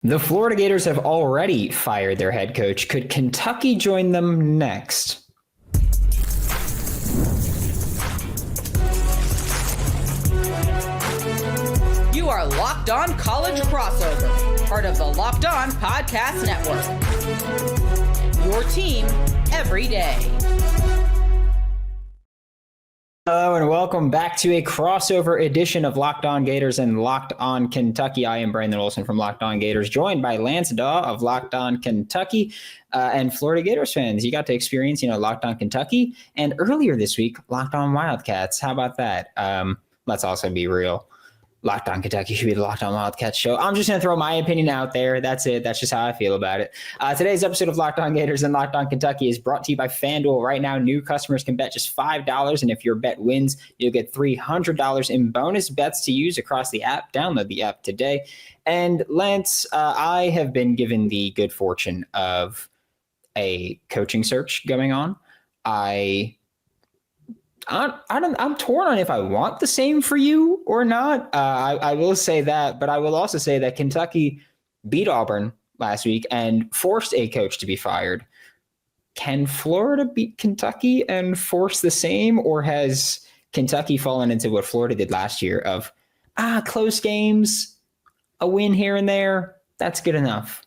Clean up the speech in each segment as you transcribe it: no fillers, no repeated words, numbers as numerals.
The Florida Gators have already fired their head coach. Could Kentucky join them next? You are Locked On College Crossover, part of the Locked On Podcast Network. Your team every day. Hello and welcome back to a crossover edition of Locked On Gators and Locked On Kentucky. I am Brandon Olsen from Locked On Gators, joined by Lance Dawe of Locked On Kentucky and Florida Gators fans. You got to experience, Locked On Kentucky and earlier this week, Locked On Wildcats. How about that? Let's also be real. Locked On Kentucky should be the Locked On Wildcats show. I'm just going to throw my opinion out there. That's it. That's just how I feel about it. Today's episode of Locked On Gators and Locked On Kentucky is brought to you by FanDuel. Right now, new customers can bet just $5, and if your bet wins, you'll get $300 in bonus bets to use across the app. Download the app today. And Lance, I have been given the good fortune of a coaching search going on. I'm torn on if I want the same for you or not. I will say that, but I will also say that Kentucky beat Auburn last week and forced a coach to be fired. Can Florida beat Kentucky and force the same, or has Kentucky fallen into what Florida did last year of close games, a win here and there? That's good enough.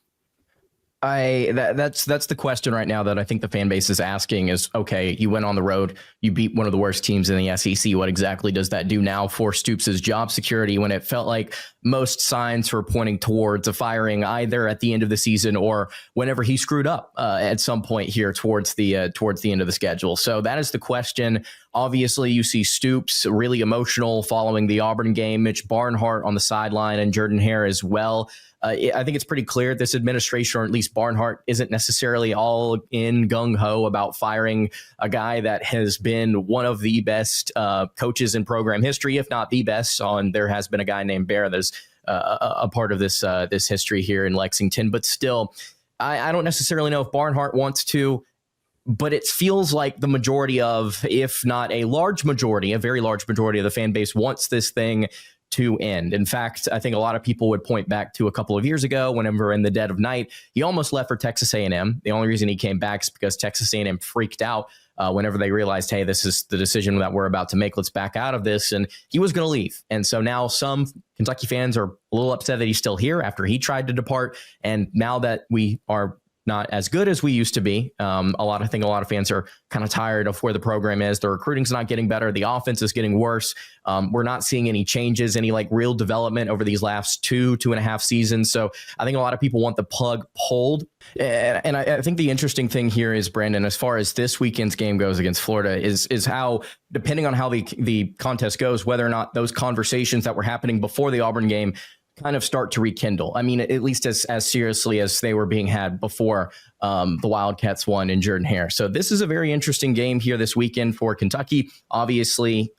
That's the question right now that I think the fan base is asking is, okay, you went on the road, you beat one of the worst teams in the SEC. What exactly does that do now for Stoops' job security when it felt like most signs were pointing towards a firing either at the end of the season or whenever he screwed up at some point here towards the end of the schedule? So that is the question. Obviously, you see Stoops really emotional following the Auburn game, Mitch Barnhart on the sideline, and Jordan Hare as well. I think it's pretty clear this administration, or at least Barnhart, isn't necessarily all in gung-ho about firing a guy that has been one of the best coaches in program history, if not the best. There has been a guy named Bear that's a part of this history here in Lexington. But still, I don't necessarily know if Barnhart wants to, but it feels like the majority of, if not a large majority, a very large majority of the fan base wants this thing to end. In fact, I think a lot of people would point back to a couple of years ago, whenever in the dead of night, he almost left for Texas A&M. The only reason he came back is because Texas A&M freaked out whenever they realized, hey, this is the decision that we're about to make. Let's back out of this. And he was going to leave. And so now some Kentucky fans are a little upset that he's still here after he tried to depart. And now that we are not as good as we used to be. I think a lot of fans are kind of tired of where the program is. The recruiting's not getting better. The offense is getting worse. We're not seeing any changes, any real development over these last two and a half seasons. So I think a lot of people want the plug pulled. And I think the interesting thing here is, Brandon, as far as this weekend's game goes against Florida, is how, depending on how the contest goes, whether or not those conversations that were happening before the Auburn game kind of start to rekindle. I mean, at least as seriously as they were being had before the Wildcats won in Jordan Hare. So this is a very interesting game here this weekend for Kentucky. Obviously,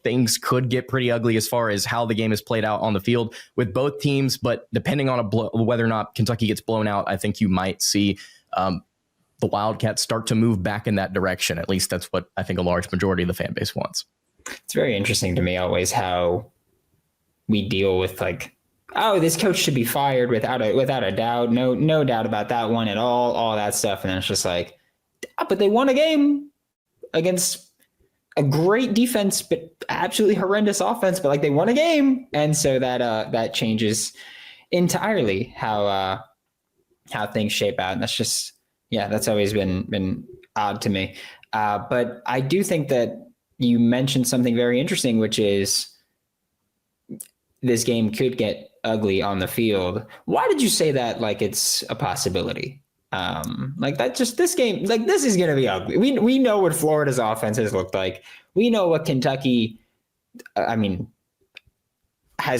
things could get pretty ugly as far as how the game is played out on the field with both teams. But depending on whether or not Kentucky gets blown out, I think you might see the Wildcats start to move back in that direction. At least that's what I think a large majority of the fan base wants. It's very interesting to me always how we deal with this coach should be fired without a doubt. No doubt about that one at all that stuff. And then it's just but they won a game against a great defense, but absolutely horrendous offense, but they won a game. And so that changes entirely how things shape out. And that's just, that's always been odd to me. But I do think that you mentioned something very interesting, which is, this game could get ugly on the field. Why did you say that it's a possibility? This game, this is going to be ugly. We know what Florida's offense has looked like. We know what Kentucky, has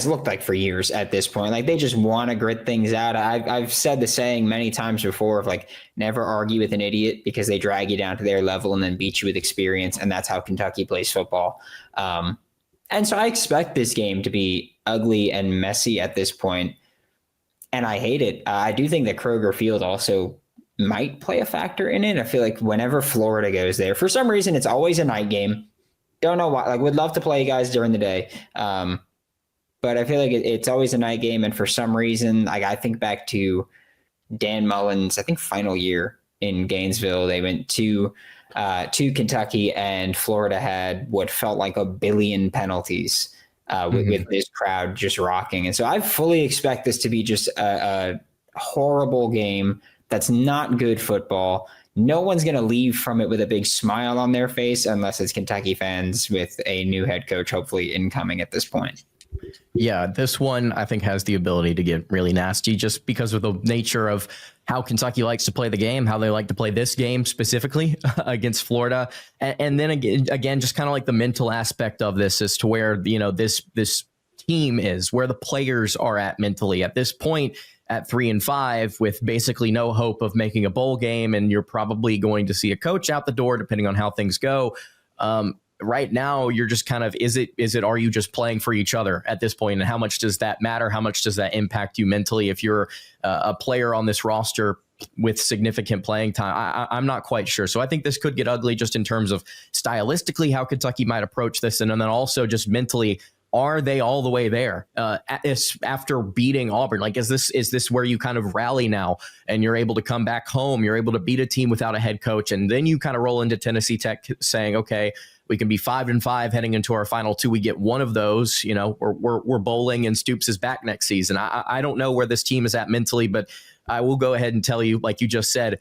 looked like for years at this point. They just want to grit things out. I've said the saying many times before of never argue with an idiot, because they drag you down to their level and then beat you with experience. And that's how Kentucky plays football. And so I expect this game to be ugly and messy at this point, and I hate it. I do think that Kroger Field also might play a factor in it. I feel like whenever Florida goes there, for some reason, it's always a night game. Don't know why. Would love to play you guys during the day, but but I feel like it's always a night game. And for some reason, like I think back to Dan Mullen's, I think, final year in Gainesville, they went to Kentucky, and Florida had what felt like 1 billion penalties with this crowd just rocking. And so I fully expect this to be just a horrible game that's not good football. No one's going to leave from it with a big smile on their face unless it's Kentucky fans with a new head coach, hopefully incoming at this point. Yeah, this one I think has the ability to get really nasty just because of the nature of how Kentucky likes to play the game, how they like to play this game specifically against Florida. And then again, just kind of like the mental aspect of this as to where, this team is, where the players are at mentally at this point at 3-5 with basically no hope of making a bowl game. And you're probably going to see a coach out the door, depending on how things go. Right now, you're just kind of, are you just playing for each other at this point? And how much does that matter? How much does that impact you mentally if you're a player on this roster with significant playing time? I'm not quite sure. So I think this could get ugly just in terms of stylistically how Kentucky might approach this. And then also just mentally, are they all the way there after beating Auburn? Like, is this where you kind of rally now and you're able to come back home? You're able to beat a team without a head coach. And then you kind of roll into Tennessee Tech saying, okay, we can be 5-5 heading into our final two. We get one of those, we're bowling and Stoops is back next season. I don't know where this team is at mentally, but I will go ahead and tell you, like you just said,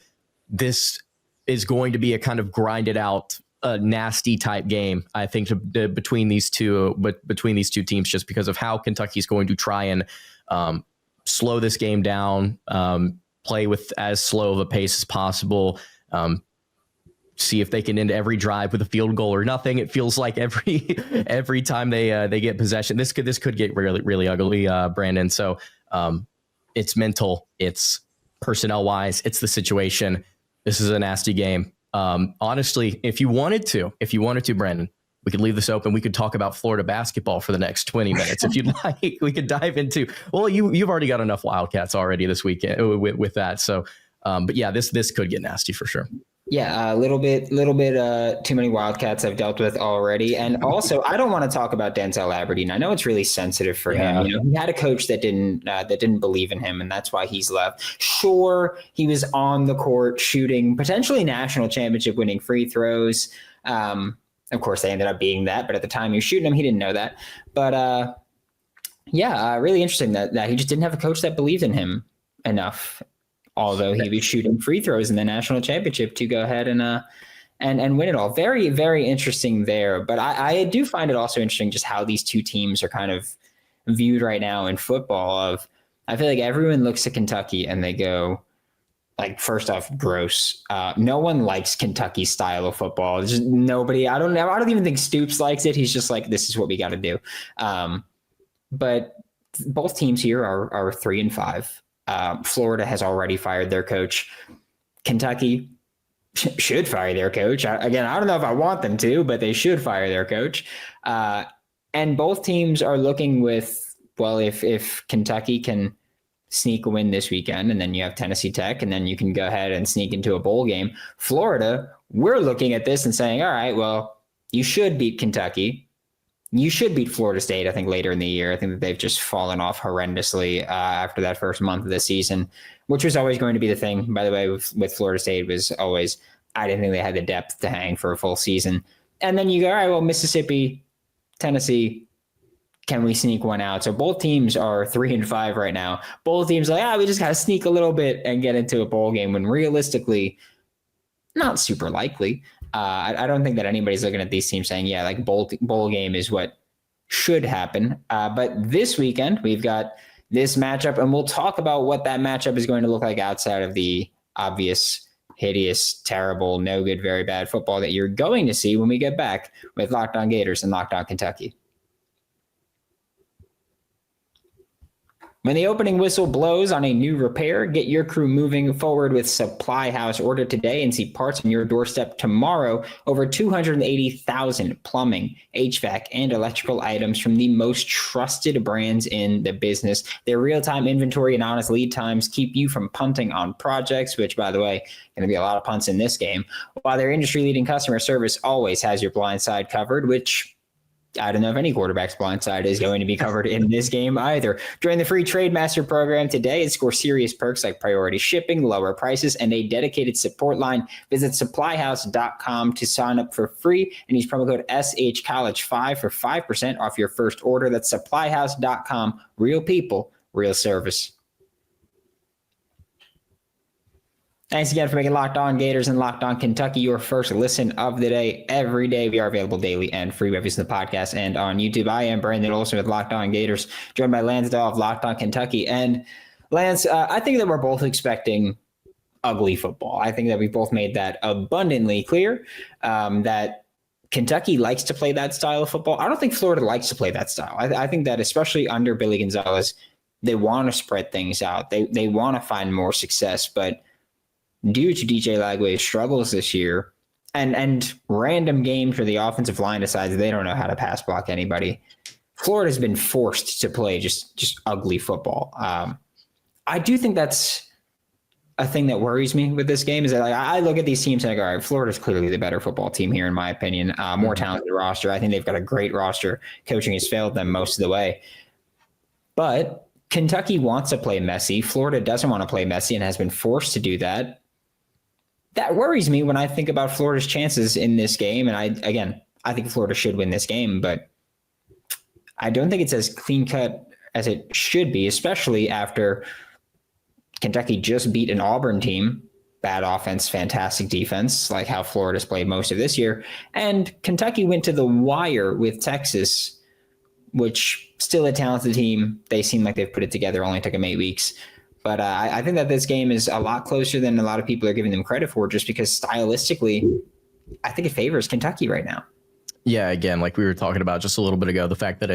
this is going to be a kind of grinded out, nasty type game, I think, between these two teams, just because of how Kentucky's going to try and slow this game down, play with as slow of a pace as possible, see if they can end every drive with a field goal or nothing. It feels like every time they get possession, this could get really, really ugly, Brandon. So it's mental, it's personnel wise, it's the situation. This is a nasty game. Honestly, if you wanted to, Brandon, we could leave this open. We could talk about Florida basketball for the next 20 minutes. If you'd like, we could dive into, well, you've already got enough Wildcats already this weekend with that. So, but yeah, this could get nasty for sure. Yeah, a little bit too many Wildcats I've dealt with already. And also, I don't want to talk about Denzel Aberdeen. I know it's really sensitive for him. He had a coach that didn't believe in him, and that's why he's left. Sure, he was on the court shooting potentially national championship winning free throws. Of course, they ended up being that, but at the time he was shooting them, he didn't know that. But really interesting that he just didn't have a coach that believed in him enough. Although he was shooting free throws in the national championship to go ahead and win it all. Very, very interesting there. But I do find it also interesting just how these two teams are kind of viewed right now in football. I feel like everyone looks at Kentucky and they go, like, first off, gross. No one likes Kentucky's style of football. There's just nobody. I don't even think Stoops likes it. He's just like, this is what we got to do. But both teams here are 3-5. Florida has already fired their coach. Kentucky should fire their coach. I don't know if I want them to, but they should fire their coach. And both teams are looking with, well, if Kentucky can sneak a win this weekend, and then you have Tennessee Tech, and then you can go ahead and sneak into a bowl game. Florida, we're looking at this and saying, all right, well, you should beat Kentucky. You should beat Florida State, I think, later in the year. I think that they've just fallen off horrendously after that first month of the season, which was always going to be the thing, by the way, with Florida State. Was always, I didn't think they had the depth to hang for a full season. And then you go, all right, well, Mississippi, Tennessee, can we sneak one out? So both teams are 3-5 right now. Both teams are like, we just got to sneak a little bit and get into a bowl game, when realistically, not super likely. I don't think that anybody's looking at these teams saying, like bowl game is what should happen. But this weekend, we've got this matchup, and we'll talk about what that matchup is going to look like outside of the obvious, hideous, terrible, no good, very bad football that you're going to see when we get back with Locked On Gators and Locked On Kentucky. When the opening whistle blows on a new repair, get your crew moving forward with Supply House. Order today and see parts on your doorstep tomorrow. Over 280,000 plumbing, HVAC, and electrical items from the most trusted brands in the business. Their real-time inventory and honest lead times keep you from punting on projects, which, by the way, going to be a lot of punts in this game, while their industry-leading customer service always has your blind side covered, which I don't know if any quarterback's blind side is going to be covered in this game either. Join the free Trade Master program today and score serious perks like priority shipping, lower prices, and a dedicated support line. Visit supplyhouse.com to sign up for free and use promo code SHCollege5 for 5% off your first order. That's supplyhouse.com. Real people, real service. Thanks again for making Locked On Gators and Locked On Kentucky your first listen of the day. Every day we are available daily and free reviews in the podcast and on YouTube. I am Brandon Olsen with Locked On Gators, joined by Lance Dawe of Locked On Kentucky. And Lance, I think that we're both expecting ugly football. I think that we both made that abundantly clear, that Kentucky likes to play that style of football. I don't think Florida likes to play that style. I think that especially under Billy Gonzalez, they want to spread things out. They want to find more success, but due to DJ Lagway's struggles this year and random games where the offensive line decides they don't know how to pass block anybody, Florida's been forced to play just ugly football. I do think that's a thing that worries me with this game is that I look at these teams and I go, all right, Florida's clearly the better football team here, in my opinion. More talented roster. I think they've got a great roster. Coaching has failed them most of the way. But Kentucky wants to play messy. Florida doesn't want to play messy and has been forced to do that. That worries me when I think about Florida's chances in this game. And I think Florida should win this game, but I don't think it's as clean cut as it should be, especially after Kentucky just beat an Auburn team. Bad offense, fantastic defense, like how Florida's played most of this year. And Kentucky went to the wire with Texas, which still a talented team. They seem like they've put it together. Only took them 8 weeks. But I think that this game is a lot closer than a lot of people are giving them credit for, just because stylistically, I think it favors Kentucky right now. Yeah, again, like we were talking about just a little bit ago, the fact that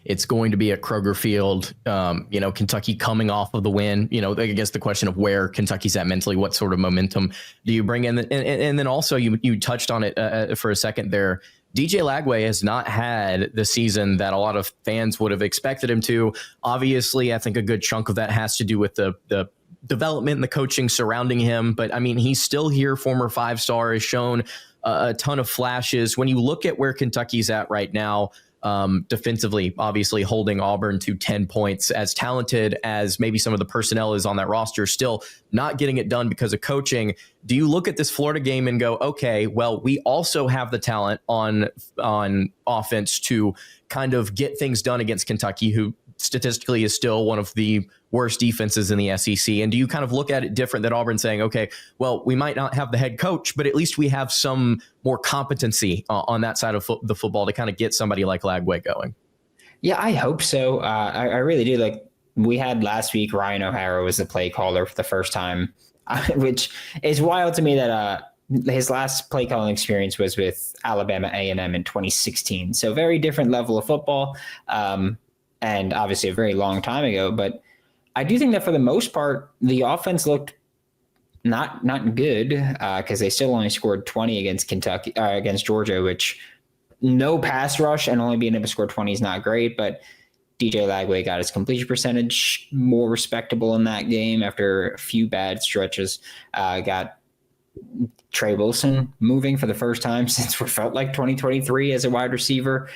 it's going to be at Kroger Field, Kentucky coming off of the win, I guess the question of where Kentucky's at mentally, what sort of momentum do you bring in? And then also you touched on it for a second there. DJ Lagway has not had the season that a lot of fans would have expected him to. Obviously, I think a good chunk of that has to do with the development and the coaching surrounding him. But I mean, he's still here, former 5-star, has shown a ton of flashes. When you look at where Kentucky's at right now, defensively, obviously holding Auburn to 10 points, as talented as maybe some of the personnel is on that roster, still not getting it done because of coaching. Do you look at this Florida game and go, okay, well, we also have the talent on offense to kind of get things done against Kentucky, who statistically is still one of the worst defenses in the SEC? And do you kind of look at it different than Auburn, saying, okay, well, we might not have the head coach, but at least we have some more competency on that side of the football to kind of get somebody like Lagway going? Yeah, I hope so. I really do. Like we had last week, Ryan O'Hara was the play caller for the first time, which is wild to me that his last play calling experience was with Alabama A&M in 2016. So very different level of football. And obviously a very long time ago, but I do think that for the most part, the offense looked not good because they still only scored 20 against against Georgia, which no pass rush and only being able to score 20 is not great. But DJ Lagway got his completion percentage more respectable in that game after a few bad stretches. Got Trey Wilson moving for the first time since what felt like 2023 as a wide receiver.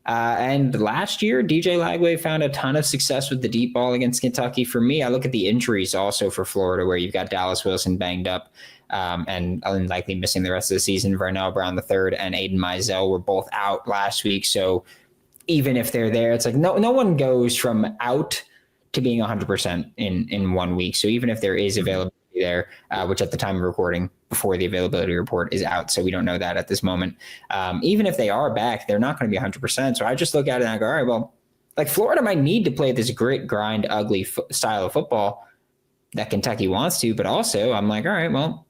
And last year, DJ Lagway found a ton of success with the deep ball against Kentucky. For me, I look at the injuries also for Florida, where you've got Dallas Wilson banged up and likely missing the rest of the season. Vernell Brown III and Aiden Mizell were both out last week. So even if they're there, it's like no one goes from out to being 100% in 1 week. So even if there is availability there, which at the time of recording, before the availability report is out, so we don't know that at this moment. Even if they are back, they're not going to be 100%. So I just look at it and I go, all right, well, like Florida might need to play this grit, grind, ugly style of football that Kentucky wants to, but also I'm like, all right, well,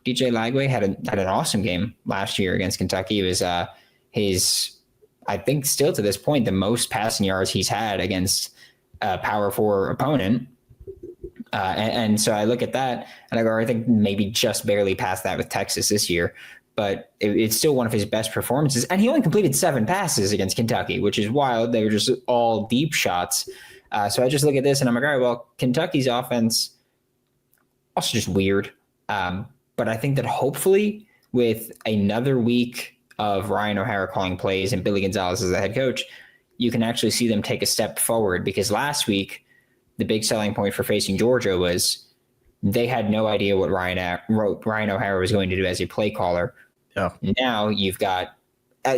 DJ Lagway had an awesome game last year against Kentucky. It was his, I think still to this point, the most passing yards he's had against a Power 4 opponent. And so I look at that and I go, I think maybe just barely past that with Texas this year, but it's still one of his best performances. And he only completed 7 passes against Kentucky, which is wild. They were just all deep shots. So I just look at this and I'm like, all right, well, Kentucky's offense also just weird. But I think that hopefully with another week of Ryan O'Hara calling plays and Billy Gonzalez as the head coach, you can actually see them take a step forward, because last week, the big selling point for facing Georgia was they had no idea what Ryan O'Hara was going to do as a play caller. Yeah. Now you've got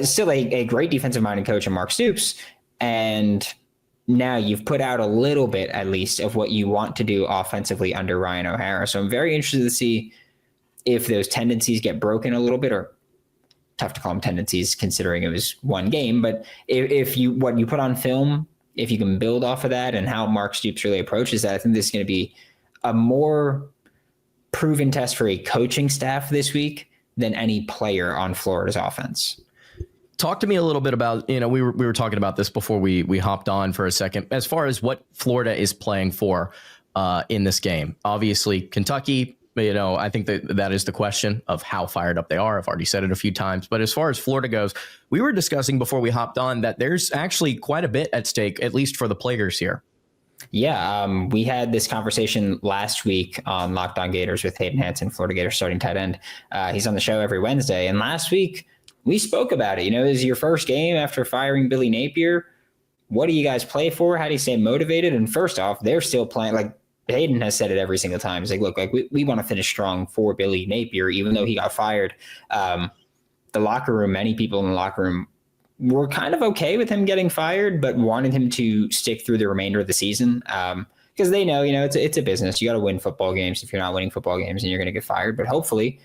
still a great defensive-minded coach in Mark Stoops, and now you've put out a little bit, at least, of what you want to do offensively under Ryan O'Hara. So I'm very interested to see if those tendencies get broken a little bit, or tough to call them tendencies considering it was one game. But if what you put on film, if you can build off of that and how Mark Stoops really approaches that, I think this is going to be a more proven test for a coaching staff this week than any player on Florida's offense. Talk to me a little bit about, we were talking about this before we hopped on for a second, as far as what Florida is playing for in this game. Obviously, Kentucky, I think that is the question of how fired up they are. I've already said it a few times. But as far as Florida goes, we were discussing before we hopped on that there's actually quite a bit at stake, at least for the players here. Yeah, we had this conversation last week on Locked On Gators with Hayden Hansen, Florida Gators starting tight end. He's on the show every Wednesday. And last week, we spoke about it. This is your first game after firing Billy Napier. What do you guys play for? How do you stay motivated? And first off, they're still playing. Like Hayden has said it every single time. He's like, look, like we want to finish strong for Billy Napier, even though he got fired. The locker room, many people in the locker room were kind of okay with him getting fired, but wanted him to stick through the remainder of the season because they know, it's a business. You got to win football games. If you're not winning football games, then you're going to get fired. But hopefully,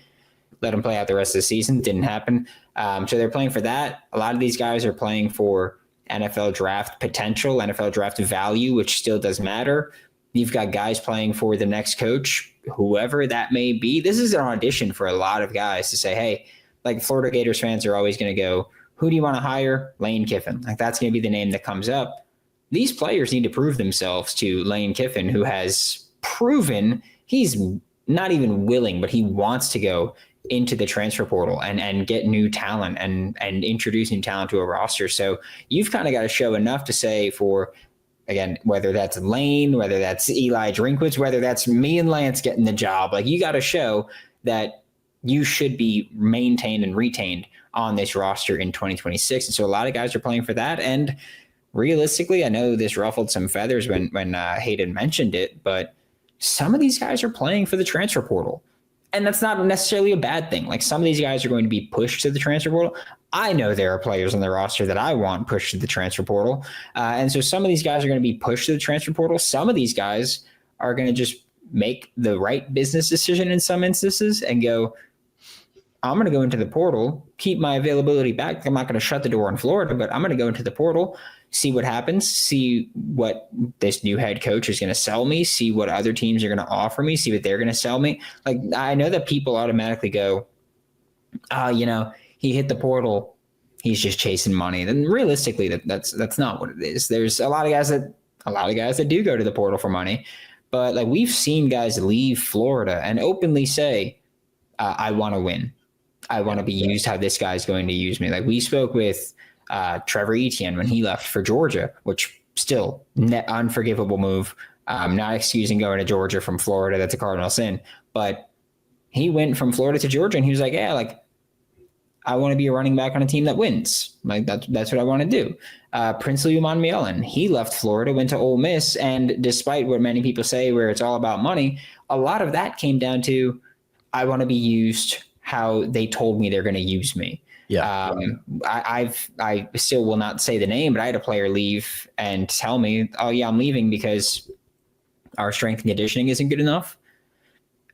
let him play out the rest of the season. Didn't happen. So they're playing for that. A lot of these guys are playing for NFL draft potential, NFL draft value, which still does matter. You've got guys playing for the next coach, whoever that may be. This is an audition for a lot of guys to say, hey, like Florida Gators fans are always going to go, who do you want to hire? Lane Kiffin. Like that's going to be the name that comes up. These players need to prove themselves to Lane Kiffin, who has proven he's not even willing, but he wants to go into the transfer portal and get new talent and introduce new talent to a roster. So you've kind of got to show enough to say for, again, whether that's Lane, whether that's Eli Drinkwitz, whether that's me and Lance getting the job, like you got to show that you should be maintained and retained on this roster in 2026. And so a lot of guys are playing for that. And realistically, I know this ruffled some feathers when Hayden mentioned it, but some of these guys are playing for the transfer portal. And that's not necessarily a bad thing. Like some of these guys are going to be pushed to the transfer portal. I know there are players on the roster that I want pushed to the transfer portal. And so some of these guys are going to be pushed to the transfer portal. Some of these guys are going to just make the right business decision in some instances and go, I'm going to go into the portal, keep my availability back. I'm not going to shut the door in Florida, but I'm going to go into the portal, see what happens, see what this new head coach is going to sell me, see what other teams are going to offer me, see what they're going to sell me. Like I know that people automatically go, he hit the portal, he's just chasing money. Then realistically, that's not what it is. There's a lot of guys that do go to the portal for money, but like we've seen guys leave Florida and openly say, I want to win. I want to be used how this guy's going to use me. Like we spoke with Trevor Etienne when he left for Georgia, which still unforgivable move. Not excusing going to Georgia from Florida. That's a cardinal sin. But he went from Florida to Georgia and he was like, yeah, like I want to be a running back on a team that wins. Like that's what I want to do. Princely Umanmielen, he left Florida, went to Ole Miss. And despite what many people say, where it's all about money, a lot of that came down to, I want to be used how they told me they're going to use me. Yeah. I still will not say the name, but I had a player leave and tell me, oh yeah, I'm leaving because our strength and conditioning isn't good enough.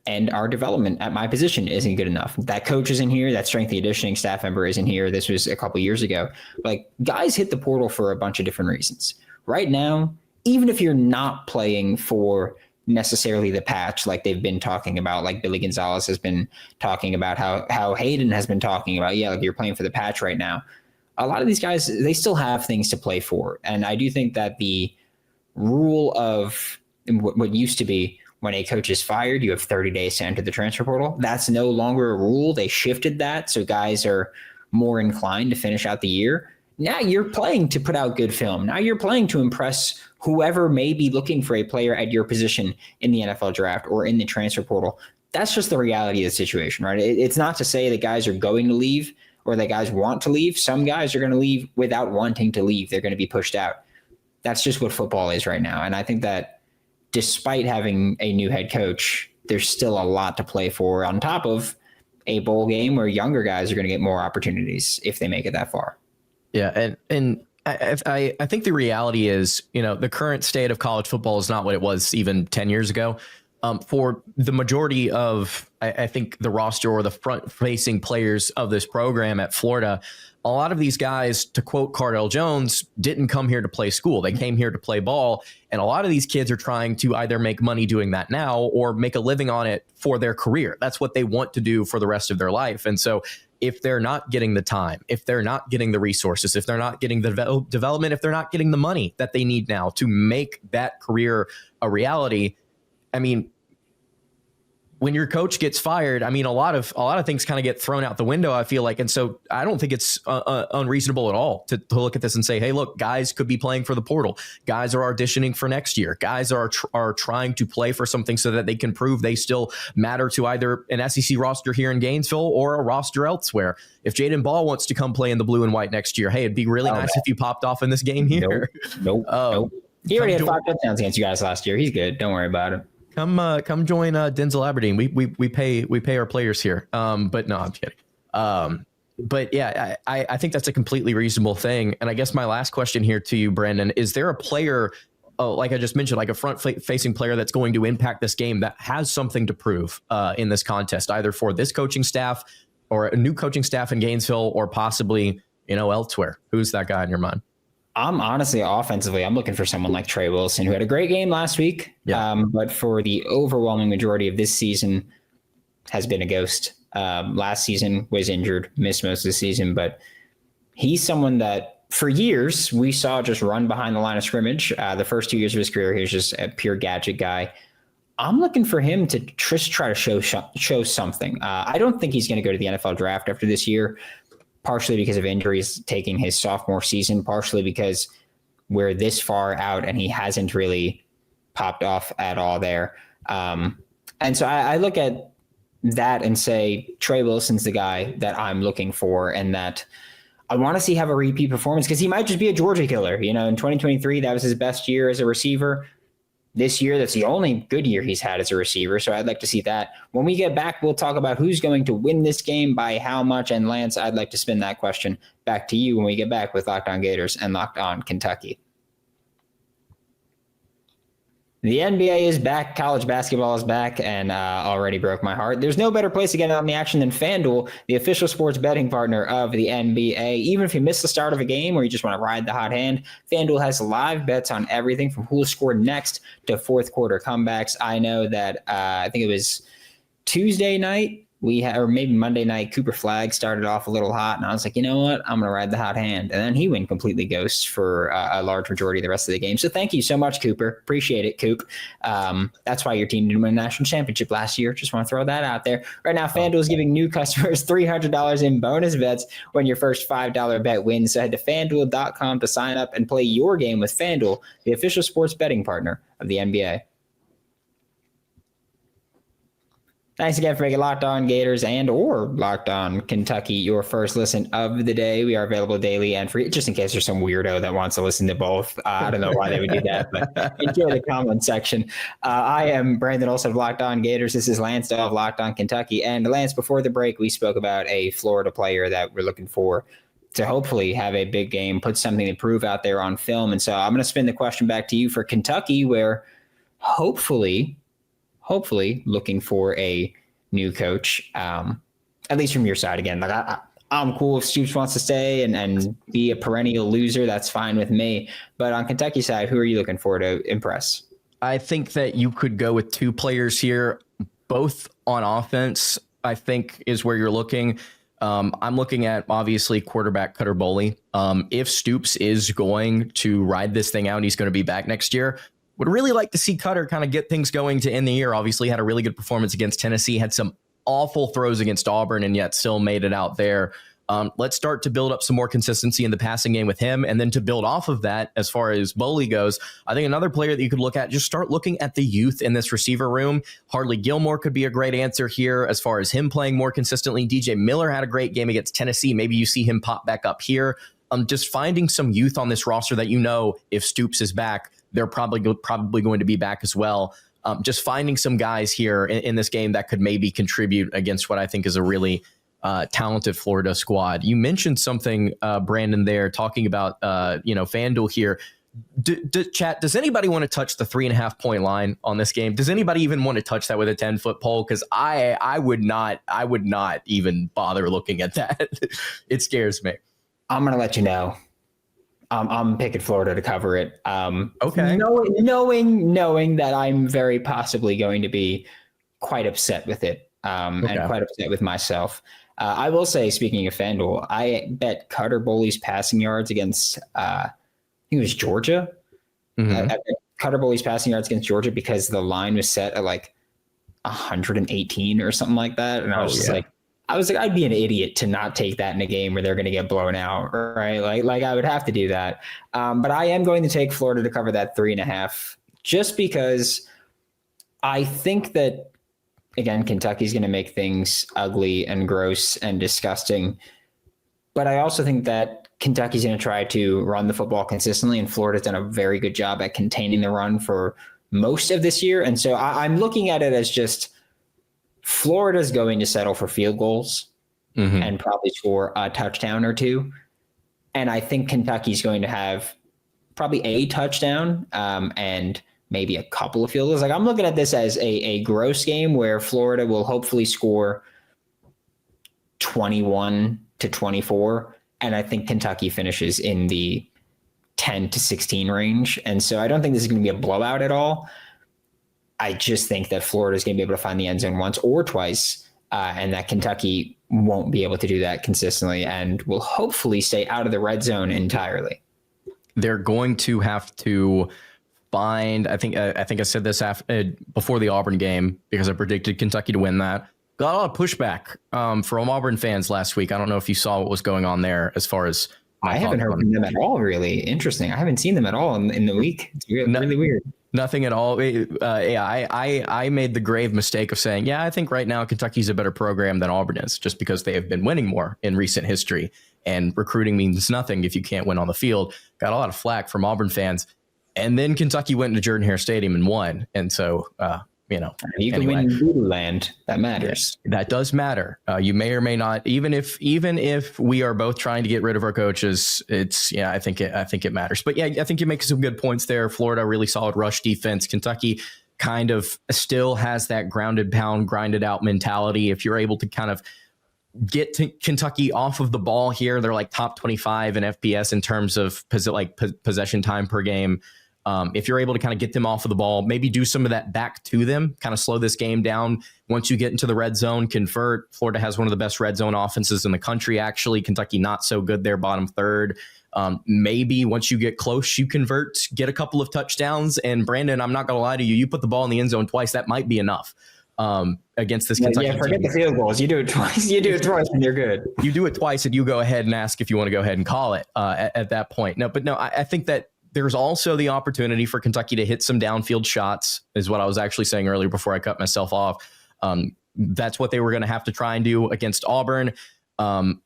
And our development at my position isn't good enough. That coach isn't here. That strength and conditioning staff member isn't here. This was a couple years ago. Like guys hit the portal for a bunch of different reasons. Right now, even if you're not playing for necessarily the patch like they've been talking about, like Billy Gonzalez has been talking about, how Hayden has been talking about, like you're playing for the patch right now. A lot of these guys, they still have things to play for. And I do think that the rule of what used to be when a coach is fired, you have 30 days to enter the transfer portal. That's no longer a rule. They shifted that. So guys are more inclined to finish out the year. Now you're playing to put out good film. Now you're playing to impress whoever may be looking for a player at your position in the NFL draft or in the transfer portal. That's just the reality of the situation, right? It's not to say that guys are going to leave or that guys want to leave. Some guys are going to leave without wanting to leave. They're going to be pushed out. That's just what football is right now. And I think that despite having a new head coach, there's still a lot to play for on top of a bowl game where younger guys are going to get more opportunities if they make it that far. Yeah. And I think the reality is, the current state of college football is not what it was even 10 years ago. For the majority of, I think, the roster or the front-facing players of this program at Florida, a lot of these guys, to quote Cardell Jones, didn't come here to play school. They came here to play ball. And a lot of these kids are trying to either make money doing that now or make a living on it for their career. That's what they want to do for the rest of their life. And so if they're not getting the time, if they're not getting the resources, if they're not getting the development, if they're not getting the money that they need now to make that career a reality, I mean, when your coach gets fired, I mean, a lot of things kind of get thrown out the window, I feel like. And so I don't think it's unreasonable at all to look at this and say, hey, look, guys could be playing for the portal. Guys are auditioning for next year. Guys are trying to play for something so that they can prove they still matter to either an SEC roster here in Gainesville or a roster elsewhere. If Jaden Ball wants to come play in the blue and white next year, hey, it'd be really nice if you popped off in this game here. Nope. He already had 5 touchdowns against you guys last year. He's good. Don't worry about it. Come join Denzel Aberdeen. We pay our players here. But no, I'm kidding. But yeah, I think that's a completely reasonable thing. And I guess my last question here to you, Brandon, is there a player, like I just mentioned, like a front-facing player that's going to impact this game that has something to prove in this contest, either for this coaching staff or a new coaching staff in Gainesville or possibly, elsewhere? Who's that guy in your mind? I'm honestly, offensively, I'm looking for someone like Trey Wilson, who had a great game last week, but for the overwhelming majority of this season has been a ghost. Last season was injured, missed most of the season, but he's someone that for years we saw just run behind the line of scrimmage. The first 2 years of his career, he was just a pure gadget guy. I'm looking for him to just try to show something. I don't think he's going to go to the NFL draft after this year, partially because of injuries taking his sophomore season, partially because we're this far out and he hasn't really popped off at all there. And so I look at that and say, Trey Wilson's the guy that I'm looking for and that I want to see have a repeat performance because he might just be a Georgia killer. In 2023, that was his best year as a receiver. This year, that's the only good year he's had as a receiver, so I'd like to see that. When we get back, we'll talk about who's going to win this game by how much. And Lance, I'd like to spin that question back to you when we get back with Locked On Gators and Locked On Kentucky. The NBA is back. College basketball is back and already broke my heart. There's no better place to get on the action than FanDuel, the official sports betting partner of the NBA. Even if you miss the start of a game or you just want to ride the hot hand, FanDuel has live bets on everything from who will score next to fourth quarter comebacks. I know that I think it was Tuesday night. Or maybe Monday night, Cooper Flagg started off a little hot, and I was like, you know what? I'm going to ride the hot hand. And then he went completely ghost for a large majority of the rest of the game. So thank you so much, Cooper. Appreciate it, Coop. That's why your team didn't win a national championship last year. Just want to throw that out there. Right now, FanDuel is giving new customers $300 in bonus bets when your first $5 bet wins. So head to FanDuel.com to sign up and play your game with FanDuel, the official sports betting partner of the NBA. Thanks again for making Locked On Gators and or Locked On Kentucky your first listen of the day. We are available daily and free, just in case there's some weirdo that wants to listen to both. I don't know why they would do that, but enjoy the comment section. I am Brandon Olsen of Locked On Gators. This is Lance Dawe of Locked On Kentucky. And Lance, before the break, we spoke about a Florida player that we're looking for to hopefully have a big game, put something to prove out there on film. And so I'm going to spin the question back to you for Kentucky, where hopefully looking for a new coach, at least from your side. Again, like I'm cool if Stoops wants to stay and be a perennial loser. That's fine with me. But on Kentucky's side, who are you looking for to impress? I think that you could go with two players here, both on offense, I think is where you're looking. I'm looking at, obviously, quarterback Cutter Boley. If Stoops is going to ride this thing out, he's going to be back next year. Would really like to see Cutter kind of get things going to end the year. Obviously had a really good performance against Tennessee, had some awful throws against Auburn, and yet still made it out there. Let's start to build up some more consistency in the passing game with him. And then to build off of that, as far as Boley goes, I think another player that you could look at, just start looking at the youth in this receiver room. Harley Gilmore could be a great answer here as far as him playing more consistently. DJ Miller had a great game against Tennessee. Maybe you see him pop back up here. Just finding some youth on this roster that, if Stoops is back, they're probably going to be back as well. Just finding some guys here in this game that could maybe contribute against what I think is a really talented Florida squad. You mentioned something, Brandon, there talking about, FanDuel here. Chat, does anybody want to touch the 3.5 point line on this game? Does anybody even want to touch that with a 10-foot pole? Because I would not even bother looking at that. It scares me. I'm going to let you know. I'm picking Florida to cover it. Okay. Knowing that I'm very possibly going to be quite upset with it, and quite upset with myself. I will say, speaking of FanDuel, I bet Carter Boley's passing yards against, I think it was Georgia. Mm-hmm. I bet Carter Boley's passing yards against Georgia because the line was set at like 118 or something like that. And I was like, I'd be an idiot to not take that in a game where they're going to get blown out, right? Like I would have to do that. But I am going to take Florida to cover that 3.5, just because I think that, again, Kentucky's going to make things ugly and gross and disgusting. But I also think that Kentucky's going to try to run the football consistently, and Florida's done a very good job at containing the run for most of this year. And so I'm looking at it as just Florida's going to settle for field goals and probably score a touchdown or two. And I think Kentucky's going to have probably a touchdown and maybe a couple of field goals. Like, I'm looking at this as a gross game where Florida will hopefully score 21-24. And I think Kentucky finishes in the 10-16 range. And so I don't think this is going to be a blowout at all. I just think that Florida is going to be able to find the end zone once or twice, and that Kentucky won't be able to do that consistently and will hopefully stay out of the red zone entirely. They're going to have to find, I think I said this before the Auburn game, because I predicted Kentucky to win that. Got a lot of pushback from Auburn fans last week. I don't know if you saw what was going on there as far as... I haven't heard from them at all, really. Interesting. I haven't seen them at all in the week. It's really weird. Nothing at all. I made the grave mistake of saying, I think right now Kentucky's a better program than Auburn is, just because they have been winning more in recent history. And recruiting means nothing if you can't win on the field. Got a lot of flack from Auburn fans. And then Kentucky went into Jordan-Hare Stadium and won. And so, you can win in Voodoo Land. That matters. Yes, that does matter. You may or may not, even if we are both trying to get rid of our coaches, I think it matters. But I think you make some good points there. Florida, really solid rush defense. Kentucky kind of still has that grounded pound, grinded out mentality. If you're able to kind of get to Kentucky off of the ball here, they're like top 25 in FPS in terms of possession time per game. If you're able to kind of get them off of the ball, maybe do some of that back to them, kind of slow this game down. Once you get into the red zone, convert. Florida has one of the best red zone offenses in the country, actually. Kentucky not so good there, bottom third. Maybe once you get close, you convert, get a couple of touchdowns. And Brandon, I'm not going to lie to you, you put the ball in the end zone twice. That might be enough against this Kentucky team. Forget the field goals. You do it twice. And you're good. You do it twice and you go ahead and ask if you want to go ahead and call it at that point. No, I think that there's also the opportunity for Kentucky to hit some downfield shots, is what I was actually saying earlier before I cut myself off. That's what they were going to have to try and do against Auburn.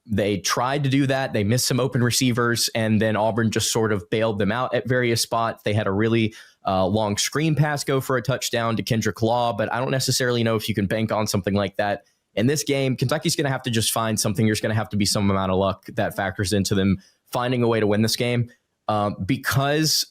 They tried to do that. They missed some open receivers, and then Auburn just sort of bailed them out at various spots. They had a really long screen pass go for a touchdown to Kendrick Law, but I don't necessarily know if you can bank on something like that. In this game, Kentucky's going to have to just find something. There's going to have to be some amount of luck that factors into them finding a way to win this game. Because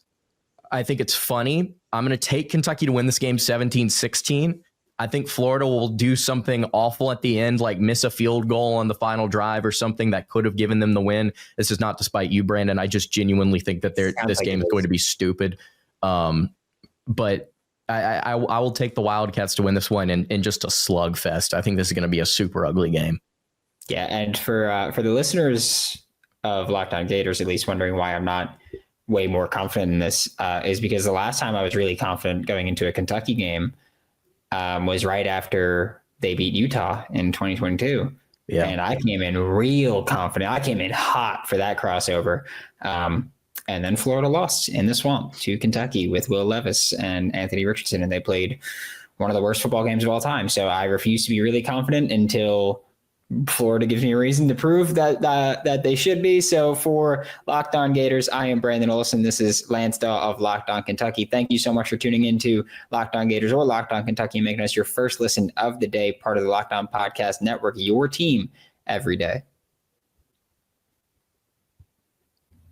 I think it's funny, I'm going to take Kentucky to win this game 17-16. I think Florida will do something awful at the end, like miss a field goal on the final drive or something that could have given them the win. This is not despite you, Brandon. I just genuinely think that this game is going to be stupid. But I will take the Wildcats to win this one in just a slugfest. I think this is going to be a super ugly game. Yeah, and for the listeners of Locked On Gators, at least, wondering why I'm not way more confident in this, is because the last time I was really confident going into a Kentucky game was right after they beat Utah in 2022. Yeah. And I came in real confident. I came in hot for that crossover. And then Florida lost in the swamp to Kentucky with Will Levis and Anthony Richardson, and they played one of the worst football games of all time. So I refuse to be really confident until Florida gives me a reason to prove that they should be. So for Locked On Gators, I am Brandon Olsen. This is Lance Dawe of Locked On Kentucky. Thank you so much for tuning into Locked On Gators or Locked On Kentucky and making us your first listen of the day, part of the Locked On Podcast Network, your team every day.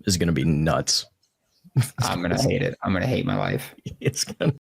This is going to be nuts. I'm going to hate it. I'm going to hate my life. It's going to